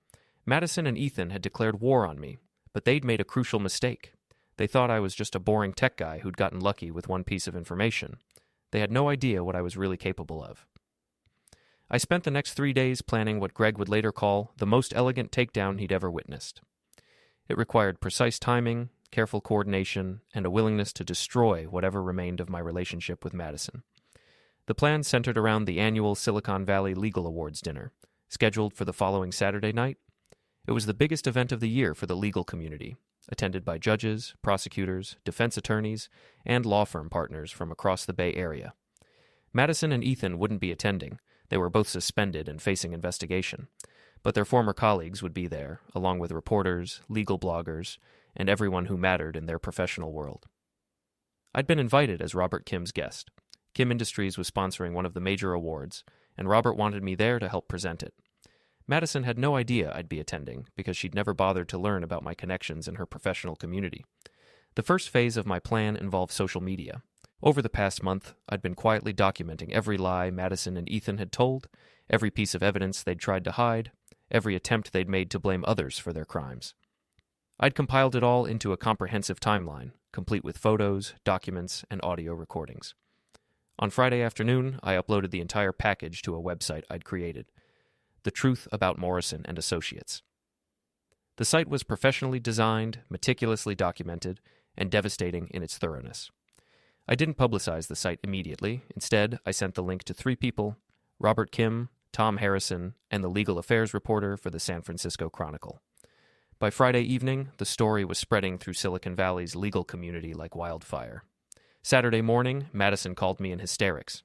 Madison and Ethan had declared war on me, but they'd made a crucial mistake. They thought I was just a boring tech guy who'd gotten lucky with one piece of information. They had no idea what I was really capable of. I spent the next 3 days planning what Greg would later call the most elegant takedown he'd ever witnessed. It required precise timing, careful coordination, and a willingness to destroy whatever remained of my relationship with Madison. The plan centered around the annual Silicon Valley Legal Awards dinner, scheduled for the following Saturday night. It was the biggest event of the year for the legal community, attended by judges, prosecutors, defense attorneys, and law firm partners from across the Bay Area. Madison and Ethan wouldn't be attending. They were both suspended and facing investigation. But their former colleagues would be there, along with reporters, legal bloggers, and everyone who mattered in their professional world. I'd been invited as Robert Kim's guest. Kim Industries was sponsoring one of the major awards, and Robert wanted me there to help present it. Madison had no idea I'd be attending, because she'd never bothered to learn about my connections in her professional community. The first phase of my plan involved social media. Over the past month, I'd been quietly documenting every lie Madison and Ethan had told, every piece of evidence they'd tried to hide, every attempt they'd made to blame others for their crimes. I'd compiled it all into a comprehensive timeline, complete with photos, documents, and audio recordings. On Friday afternoon, I uploaded the entire package to a website I'd created, The Truth About Morrison and Associates. The site was professionally designed, meticulously documented, and devastating in its thoroughness. I didn't publicize the site immediately. Instead, I sent the link to 3 people, Robert Kim, Tom Harrison, and the legal affairs reporter for the San Francisco Chronicle. By Friday evening, the story was spreading through Silicon Valley's legal community like wildfire. Saturday morning, Madison called me in hysterics.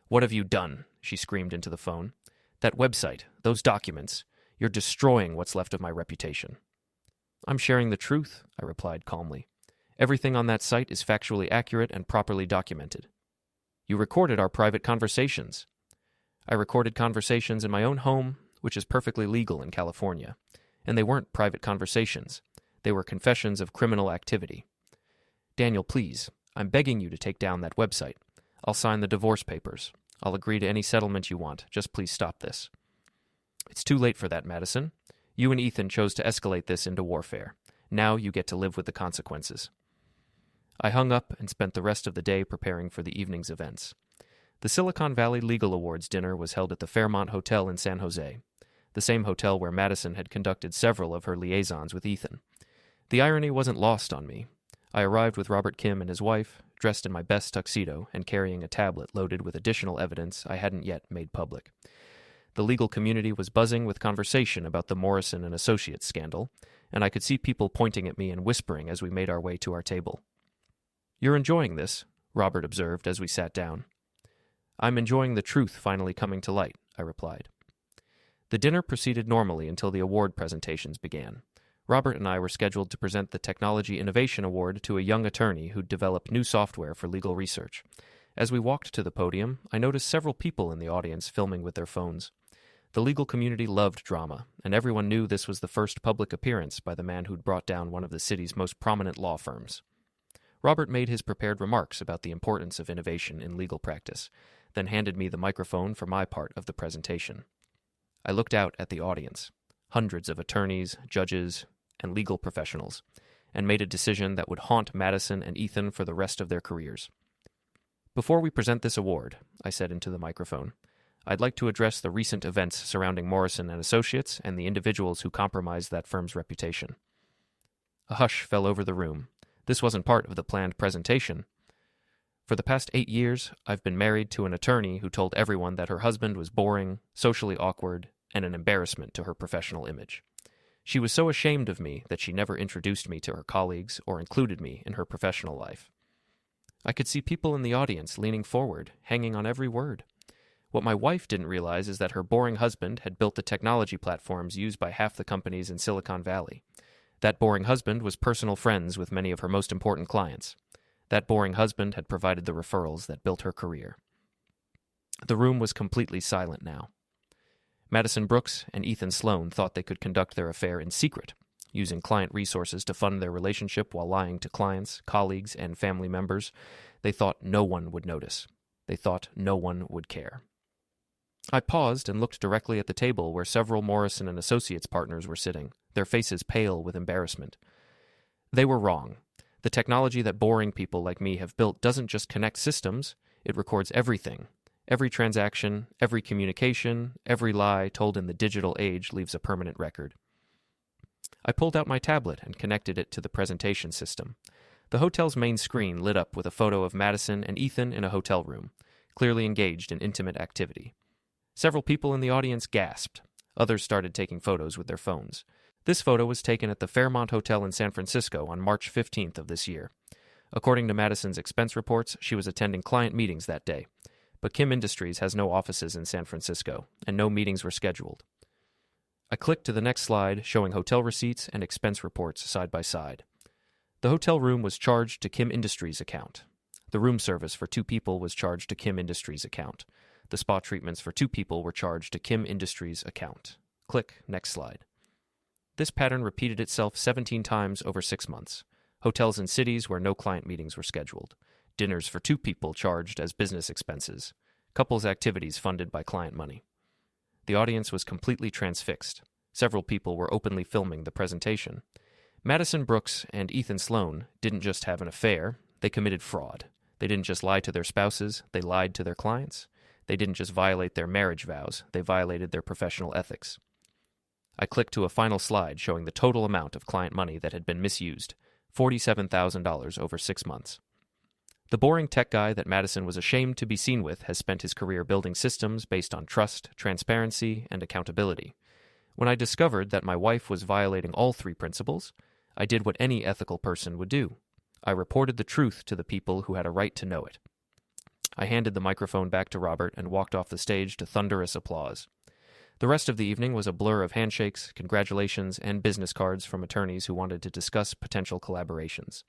"What have you done?" she screamed into the phone. "That website, those documents, you're destroying what's left of my reputation." "I'm sharing the truth," I replied calmly. "Everything on that site is factually accurate and properly documented." "You recorded our private conversations." "I recorded conversations in my own home, which is perfectly legal in California. And they weren't private conversations. They were confessions of criminal activity." "Daniel, please, I'm begging you to take down that website. I'll sign the divorce papers. I'll agree to any settlement you want. Just please stop this." "It's too late for that, Madison. You and Ethan chose to escalate this into warfare. Now you get to live with the consequences." I hung up and spent the rest of the day preparing for the evening's events. The Silicon Valley Legal Awards dinner was held at the Fairmont Hotel in San Jose, the same hotel where Madison had conducted several of her liaisons with Ethan. The irony wasn't lost on me. I arrived with Robert Kim and his wife, dressed in my best tuxedo and carrying a tablet loaded with additional evidence I hadn't yet made public. The legal community was buzzing with conversation about the Morrison and Associates scandal, and I could see people pointing at me and whispering as we made our way to our table. "You're enjoying this," Robert observed as we sat down. "I'm enjoying the truth finally coming to light," I replied. The dinner proceeded normally until the award presentations began. Robert and I were scheduled to present the Technology Innovation Award to a young attorney who'd developed new software for legal research. As we walked to the podium, I noticed several people in the audience filming with their phones. The legal community loved drama, and everyone knew this was the first public appearance by the man who'd brought down one of the city's most prominent law firms. Robert made his prepared remarks about the importance of innovation in legal practice, then handed me the microphone for my part of the presentation. I looked out at the audience, hundreds of attorneys, judges, and legal professionals, and made a decision that would haunt Madison and Ethan for the rest of their careers. "Before we present this award," I said into the microphone, "I'd like to address the recent events surrounding Morrison and Associates and the individuals who compromised that firm's reputation." A hush fell over the room. This wasn't part of the planned presentation. For the past 8 years, I've been married to an attorney who told everyone that her husband was boring, socially awkward, and an embarrassment to her professional image. She was so ashamed of me that she never introduced me to her colleagues or included me in her professional life. I could see people in the audience leaning forward, hanging on every word. What my wife didn't realize is that her boring husband had built the technology platforms used by half the companies in Silicon Valley. That boring husband was personal friends with many of her most important clients. That boring husband had provided the referrals that built her career. The room was completely silent now. Madison Brooks and Ethan Sloan thought they could conduct their affair in secret, using client resources to fund their relationship while lying to clients, colleagues, and family members. They thought no one would notice. They thought no one would care. I paused and looked directly at the table where several Morrison and Associates partners were sitting, their faces pale with embarrassment. They were wrong. The technology that boring people like me have built doesn't just connect systems, it records everything. Every transaction, every communication, every lie told in the digital age leaves a permanent record. I pulled out my tablet and connected it to the presentation system. The hotel's main screen lit up with a photo of Madison and Ethan in a hotel room, clearly engaged in intimate activity. Several people in the audience gasped. Others started taking photos with their phones. This photo was taken at the Fairmont Hotel in San Francisco on March 15th of this year. According to Madison's expense reports, she was attending client meetings that day. But Kim Industries has no offices in San Francisco, and no meetings were scheduled. I clicked to the next slide, showing hotel receipts and expense reports side by side. The hotel room was charged to Kim Industries' account. The room service for 2 people was charged to Kim Industries' account. The spa treatments for 2 people were charged to Kim Industries' account. Click, next slide. This pattern repeated itself 17 times over 6 months. Hotels in cities where no client meetings were scheduled. Dinners for 2 people charged as business expenses. Couples activities funded by client money. The audience was completely transfixed. Several people were openly filming the presentation. Madison Brooks and Ethan Sloan didn't just have an affair, they committed fraud. They didn't just lie to their spouses, they lied to their clients. They didn't just violate their marriage vows, they violated their professional ethics. I clicked to a final slide showing the total amount of client money that had been misused, $47,000 over 6 months. The boring tech guy that Madison was ashamed to be seen with has spent his career building systems based on trust, transparency, and accountability. When I discovered that my wife was violating all 3 principles, I did what any ethical person would do. I reported the truth to the people who had a right to know it. I handed the microphone back to Robert and walked off the stage to thunderous applause. The rest of the evening was a blur of handshakes, congratulations, and business cards from attorneys who wanted to discuss potential collaborations.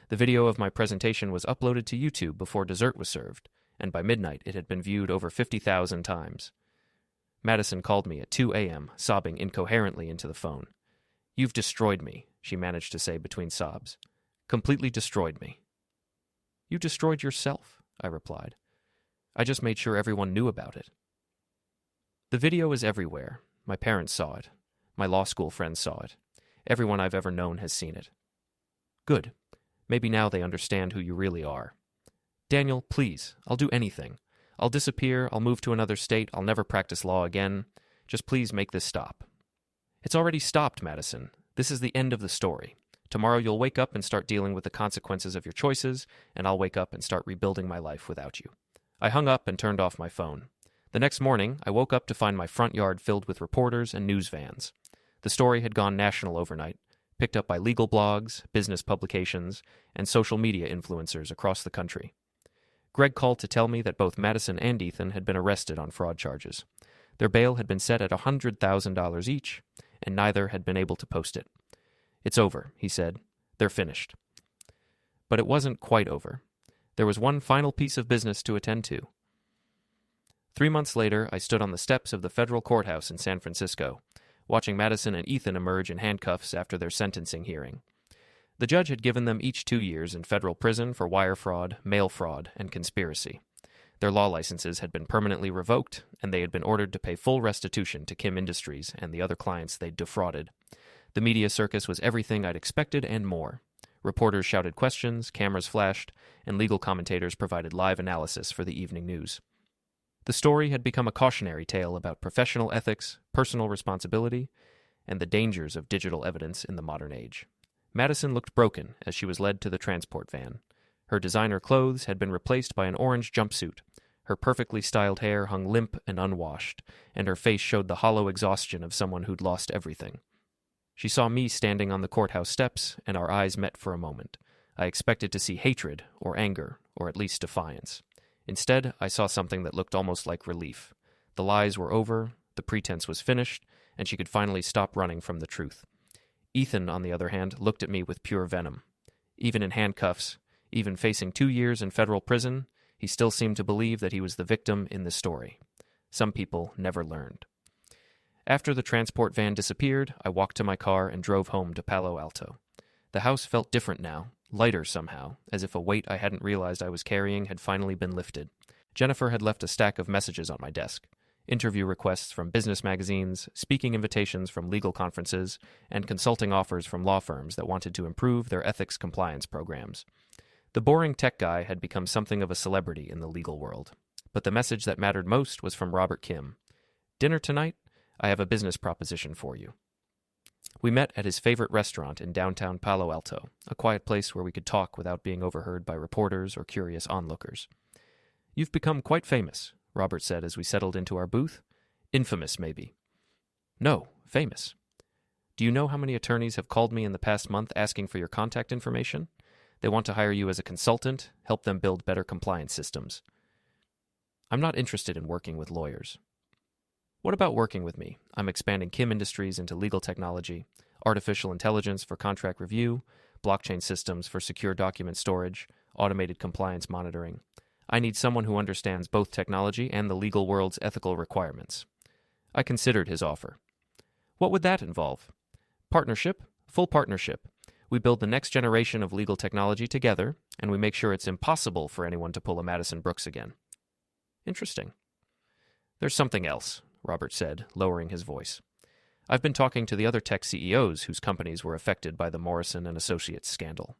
The video of my presentation was uploaded to YouTube before dessert was served, and by midnight it had been viewed over 50,000 times. Madison called me at 2 a.m., sobbing incoherently into the phone. "You've destroyed me," she managed to say between sobs. "Completely destroyed me." "You destroyed yourself," I replied. "I just made sure everyone knew about it." The video is everywhere. My parents saw it. My law school friends saw it. Everyone I've ever known has seen it. Good. Maybe now they understand who you really are. "Daniel, please, I'll do anything. I'll disappear, I'll move to another state, I'll never practice law again. Just please make this stop." "It's already stopped, Madison. This is the end of the story. Tomorrow you'll wake up and start dealing with the consequences of your choices, and I'll wake up and start rebuilding my life without you." I hung up and turned off my phone. The next morning, I woke up to find my front yard filled with reporters and news vans. The story had gone national overnight, picked up by legal blogs, business publications, and social media influencers across the country. Greg called to tell me that both Madison and Ethan had been arrested on fraud charges. Their bail had been set at $100,000 each, and neither had been able to post it. "It's over," he said. "They're finished." But it wasn't quite over. There was one final piece of business to attend to. 3 months later, I stood on the steps of the federal courthouse in San Francisco, watching Madison and Ethan emerge in handcuffs after their sentencing hearing. The judge had given them each 2 years in federal prison for wire fraud, mail fraud, and conspiracy. Their law licenses had been permanently revoked, and they had been ordered to pay full restitution to Kim Industries and the other clients they'd defrauded. The media circus was everything I'd expected and more. Reporters shouted questions, cameras flashed, and legal commentators provided live analysis for the evening news. The story had become a cautionary tale about professional ethics, personal responsibility, and the dangers of digital evidence in the modern age. Madison looked broken as she was led to the transport van. Her designer clothes had been replaced by an orange jumpsuit. Her perfectly styled hair hung limp and unwashed, and her face showed the hollow exhaustion of someone who'd lost everything. She saw me standing on the courthouse steps, and our eyes met for a moment. I expected to see hatred, or anger, or at least defiance. Instead, I saw something that looked almost like relief. The lies were over, the pretense was finished, and she could finally stop running from the truth. Ethan, on the other hand, looked at me with pure venom. Even in handcuffs, even facing 2 years in federal prison, he still seemed to believe that he was the victim in the story. Some people never learned. After the transport van disappeared, I walked to my car and drove home to Palo Alto. The house felt different now, lighter somehow, as if a weight I hadn't realized I was carrying had finally been lifted. Jennifer had left a stack of messages on my desk. Interview requests from business magazines, speaking invitations from legal conferences, and consulting offers from law firms that wanted to improve their ethics compliance programs. The boring tech guy had become something of a celebrity in the legal world. But the message that mattered most was from Robert Kim. "Dinner tonight? I have a business proposition for you." We met at his favorite restaurant in downtown Palo Alto, a quiet place where we could talk without being overheard by reporters or curious onlookers. "You've become quite famous," Robert said as we settled into our booth. "Infamous, maybe." "No, famous. Do you know how many attorneys have called me in the past month asking for your contact information? They want to hire you as a consultant, help them build better compliance systems." "I'm not interested in working with lawyers." "What about working with me? I'm expanding Kim Industries into legal technology, artificial intelligence for contract review, blockchain systems for secure document storage, automated compliance monitoring. I need someone who understands both technology and the legal world's ethical requirements." I considered his offer. "What would that involve?" "Partnership, full partnership. We build the next generation of legal technology together, and we make sure it's impossible for anyone to pull a Madison Brooks again." "Interesting." "There's something else," Robert said, lowering his voice. I've been talking to the other tech CEOs whose companies were affected by the Morrison and Associates scandal.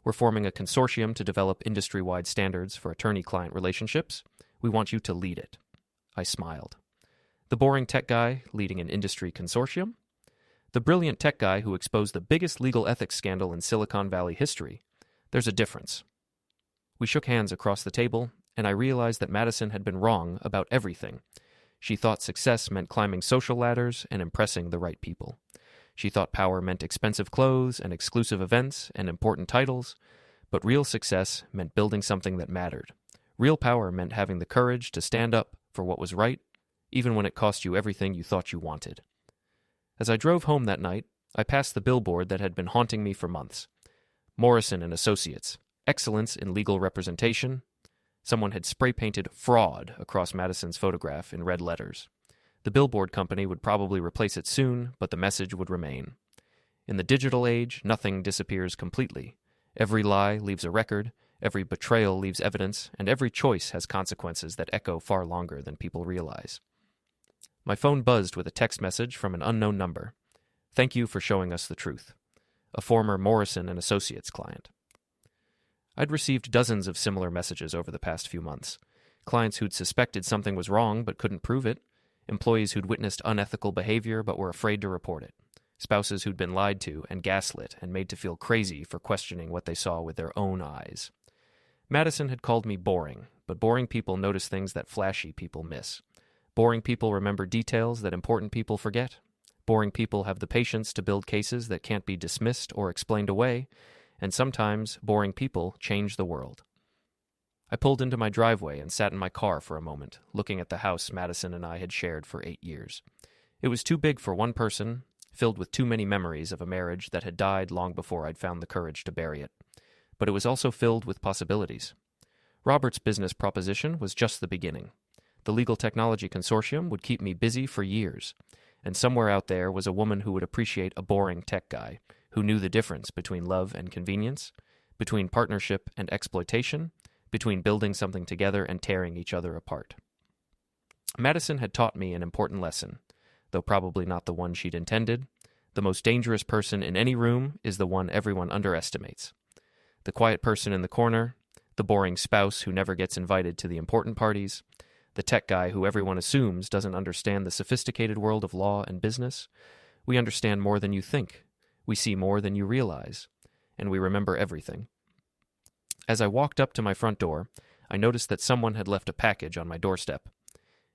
We're forming a consortium to develop industry-wide standards for attorney-client relationships. We want you to lead it. I smiled. The boring tech guy leading an industry consortium? The brilliant tech guy who exposed the biggest legal ethics scandal in Silicon Valley history. There's a difference. We shook hands across the table, and I realized that Madison had been wrong about everything. She thought success meant climbing social ladders and impressing the right people. She thought power meant expensive clothes and exclusive events and important titles, but real success meant building something that mattered. Real power meant having the courage to stand up for what was right, even when it cost you everything you thought you wanted. As I drove home that night, I passed the billboard that had been haunting me for months. Morrison and Associates, excellence in legal representation. Someone had spray-painted fraud across Madison's photograph in red letters. The billboard company would probably replace it soon, but the message would remain. In the digital age, nothing disappears completely. Every lie leaves a record, every betrayal leaves evidence, and every choice has consequences that echo far longer than people realize. My phone buzzed with a text message from an unknown number. Thank you for showing us the truth. A former Morrison and Associates client. I'd received dozens of similar messages over the past few months. Clients who'd suspected something was wrong but couldn't prove it. Employees who'd witnessed unethical behavior but were afraid to report it. Spouses who'd been lied to and gaslit and made to feel crazy for questioning what they saw with their own eyes. Madison had called me boring, but boring people notice things that flashy people miss. Boring people remember details that important people forget. Boring people have the patience to build cases that can't be dismissed or explained away, and sometimes boring people change the world. I pulled into my driveway and sat in my car for a moment, looking at the house Madison and I had shared for 8 years. It was too big for one person, filled with too many memories of a marriage that had died long before I'd found the courage to bury it. But it was also filled with possibilities. Robert's business proposition was just the beginning. The Legal Technology Consortium would keep me busy for years, and somewhere out there was a woman who would appreciate a boring tech guy, who knew the difference between love and convenience, between partnership and exploitation, between building something together and tearing each other apart. Madison had taught me an important lesson, though probably not the one she'd intended. The most dangerous person in any room is the one everyone underestimates. The quiet person in the corner, the boring spouse who never gets invited to the important parties, the tech guy who everyone assumes doesn't understand the sophisticated world of law and business. We understand more than you think. We see more than you realize, and we remember everything. As I walked up to my front door, I noticed that someone had left a package on my doorstep.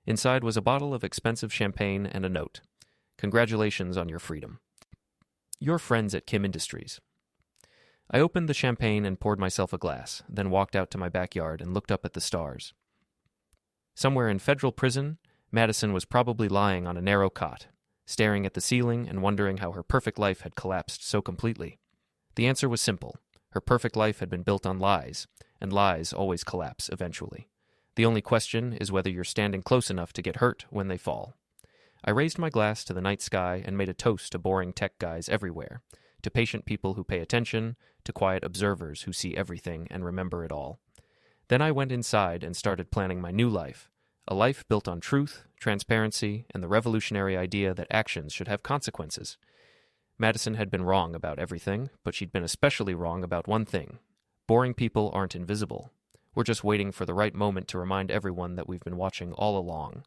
Inside was a bottle of expensive champagne and a note. Congratulations on your freedom. Your friends at Kim Industries. I opened the champagne and poured myself a glass, then walked out to my backyard and looked up at the stars. Somewhere in federal prison, Madison was probably lying on a narrow cot, staring at the ceiling and wondering how her perfect life had collapsed so completely. The answer was simple. Her perfect life had been built on lies, and lies always collapse eventually. The only question is whether you're standing close enough to get hurt when they fall. I raised my glass to the night sky and made a toast to boring tech guys everywhere, to patient people who pay attention, to quiet observers who see everything and remember it all. Then I went inside and started planning my new life, a life built on truth, transparency, and the revolutionary idea that actions should have consequences. Madison had been wrong about everything, but she'd been especially wrong about one thing. Boring people aren't invisible. We're just waiting for the right moment to remind everyone that we've been watching all along.